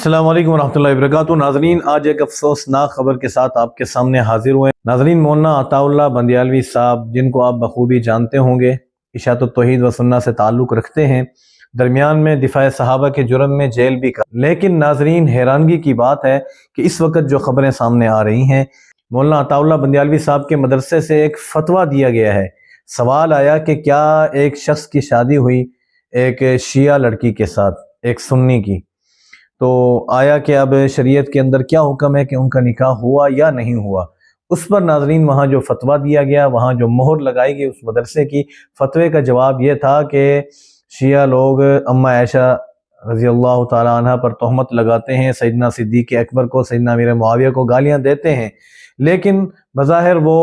अस्सलाम वालेकुम रहमतुल्लाहि वबरकातुहू। नाज़रीन, आज एक अफसोसनाक खबर के साथ आपके सामने हाजिर हुए। नाज़रीन, मौलाना अताउल्लाह बंदियालवी साहब, जिनको आप बखूबी जानते होंगे, इशाअत तौहीद व सुन्नत से ताल्लुक़ रखते हैं, दरमियान में दिफा सहाबा के जुर्म में जेल भी कर। लेकिन नाज़रीन, हैरानगी की बात है कि इस वक्त जो खबरें सामने आ रही हैं, मौलाना अताउल्लाह बंदियालवी साहब के मदरसे से एक फतवा दिया गया है। सवाल आया कि क्या एक शख्स की शादी हुई एक शिया लड़की के साथ, एक सुन्नी की, तो आया कि अब शरीयत के अंदर क्या हुक्म है कि उनका निकाह हुआ या नहीं हुआ। उस पर नाज़रीन वहाँ जो फतवा दिया गया, वहाँ जो मोहर लगाई गई उस मदरसे की, फतवे का जवाब ये था कि शिया लोग अम्मा आयशा रज़ी अल्लाह ताला अन्हा पर तोहमत लगाते हैं, सैयदना सिद्दीक़ अकबर को, सैयदना अमीर मुआविया को गालियाँ देते हैं, लेकिन बज़ाहिर वो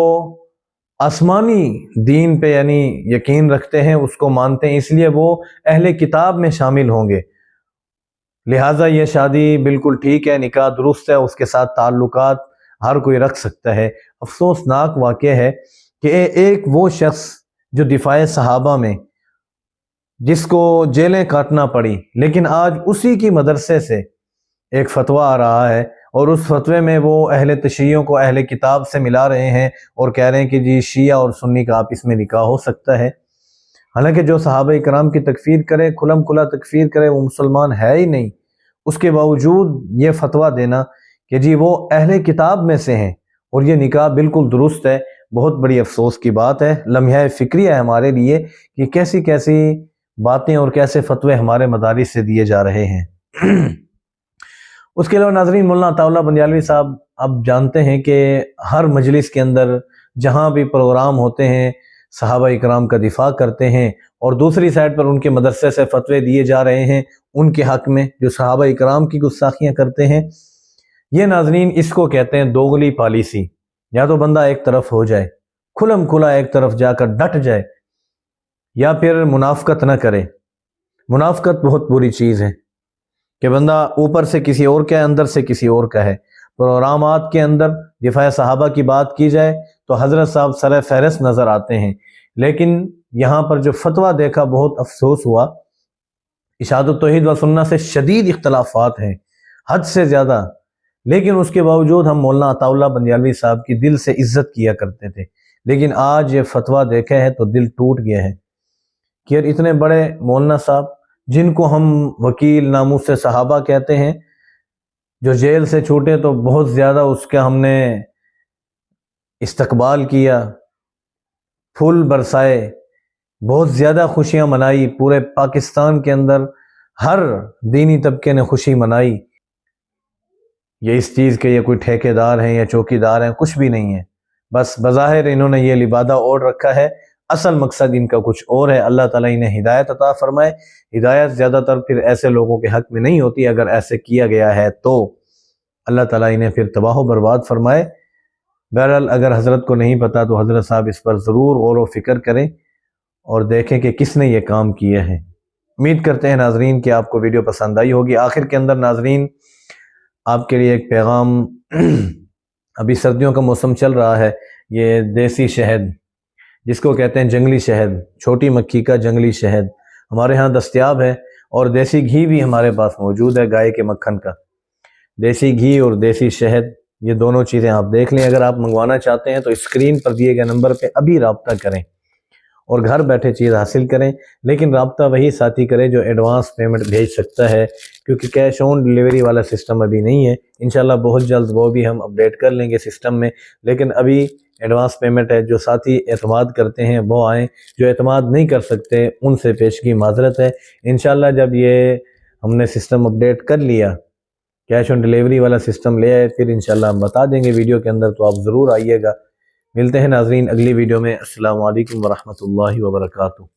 आसमानी दीन पे यानी यकीन रखते हैं, उसको मानते हैं, इसलिए वो अहले किताब में शामिल होंगे। लिहाजा ये शादी बिल्कुल ठीक है, निकाह दुरुस्त है, उसके साथ ताल्लुकात हर कोई रख सकता है। अफसोसनाक वाक़या है कि एक वो शख्स जो दिफाए सहाबा में जिसको जेलें काटना पड़ी, लेकिन आज उसी की मदरसे से एक फतवा आ रहा है और उस फतवे में वो अहले तशय्युओं को अहले किताब से मिला रहे हैं और कह रहे हैं कि जी शिया और सुन्नी का आपस में निकाह हो सकता है। हालांकि जो सहाबा इकराम की तकफीर करे, खुलम खुला तकफीर करे, वो मुसलमान है ही नहीं, उसके बावजूद ये फतवा देना कि जी वो अहले किताब में से हैं और ये निकाह बिल्कुल दुरुस्त है, बहुत बड़ी अफसोस की बात है। लम्हा फिक्रिया है हमारे लिए कि कैसी कैसी बातें और कैसे फतवे हमारे मदारिस से दिए जा रहे हैं। उसके अलावा नाज़रीन, मौलाना अताउल्लाह बंदियालवी साहब आप जानते हैं कि हर मजलिस के अंदर जहाँ भी प्रोग्राम होते हैं, सहाबा इकराम का दिफा करते हैं और दूसरी साइड पर उनके मदरसे से फतवे दिए जा रहे हैं उनके हक में, जो सहाबा इकराम की गुस्ताखियाँ करते हैं। ये नाज़रीन, इसको कहते हैं दोगली पॉलिसी। या तो बंदा एक तरफ हो जाए, खुलम खुला एक तरफ जाकर डट जाए, या फिर मुनाफकत न करे। मुनाफकत बहुत बुरी चीज़ है कि बंदा ऊपर से किसी और का है, अंदर से किसी और का है। प्रोग्रामात के अंदर दिफा सहाबा की बात की जाए तो हज़रत साहब सर फहरस्त नज़र आते हैं, लेकिन यहाँ पर जो फतवा देखा बहुत अफसोस हुआ। इशाअत तौहीद व सुन्नत से शदीद इख्तलाफात हैं, हद से ज़्यादा, लेकिन उसके बावजूद हम मौलाना अताउल्लाह बंदियालवी साहब की दिल से इज्जत किया करते थे। लेकिन आज ये फतवा देखा है तो दिल टूट गया है कि यार इतने बड़े मौलाना साहब, जिनको हम वकील नामूस से सहाबा कहते हैं, जो जेल से छूटे तो बहुत ज़्यादा उसका हमने इस्तकबाल किया, फूल बरसाए, बहुत ज़्यादा खुशियाँ मनाई, पूरे पाकिस्तान के अंदर हर दीनी तबके ने खुशी मनाई। ये इस चीज़ के ये कोई ठेकेदार हैं या चौकीदार हैं, कुछ भी नहीं है, बस बज़ाहिर इन्होंने ये लिबादा ओढ़ रखा है, असल मकसद इनका कुछ और है। अल्लाह ताला इन्हें हिदायत अता फरमाए। हिदायत ज़्यादातर फिर ऐसे लोगों के हक़ में नहीं होती, अगर ऐसे किया गया है तो अल्लाह ताला इन्हें फिर तबाह व बर्बाद फरमाए। बहरहाल अगर हज़रत को नहीं पता तो हज़रत साहब इस पर ज़रूर गौर व फिक्र करें और देखें कि किसने ये काम किए हैं। उम्मीद करते हैं नाज़रीन कि आपको वीडियो पसंद आई होगी। आखिर के अंदर नाज़रीन, आपके लिए एक पैगाम, अभी सर्दियों का मौसम चल रहा है, ये देसी शहद जिसको कहते हैं जंगली शहद, छोटी मक्खी का जंगली शहद हमारे यहाँ दस्तयाब है, और देसी घी भी हमारे पास मौजूद है, गाय के मक्खन का। देसी घी और देसी शहद, ये दोनों चीज़ें आप देख लें। अगर आप मंगवाना चाहते हैं तो स्क्रीन पर दिए गए नंबर पे अभी रब्ता करें और घर बैठे चीज़ हासिल करें, लेकिन रब्ता वही साथी करें जो एडवांस पेमेंट भेज सकता है, क्योंकि कैश ऑन डिलीवरी वाला सिस्टम अभी नहीं है। इंशाल्लाह बहुत जल्द वो भी हम अपडेट कर लेंगे सिस्टम में, लेकिन अभी एडवांस पेमेंट है। जो साथी एतमाद करते हैं वो आएँ, जो एतमाद नहीं कर सकते उनसे पेशगी माजरत है। इंशाल्लाह जब ये हमने सिस्टम अपडेट कर लिया, कैश ऑन डिलीवरी वाला सिस्टम ले आए, फिर इंशाल्लाह हम बता देंगे वीडियो के अंदर, तो आप ज़रूर आइएगा। मिलते हैं नाज़रीन अगली वीडियो में। अस्सलामु अलैकुम व रहमतुल्लाहि व बरकातुहू।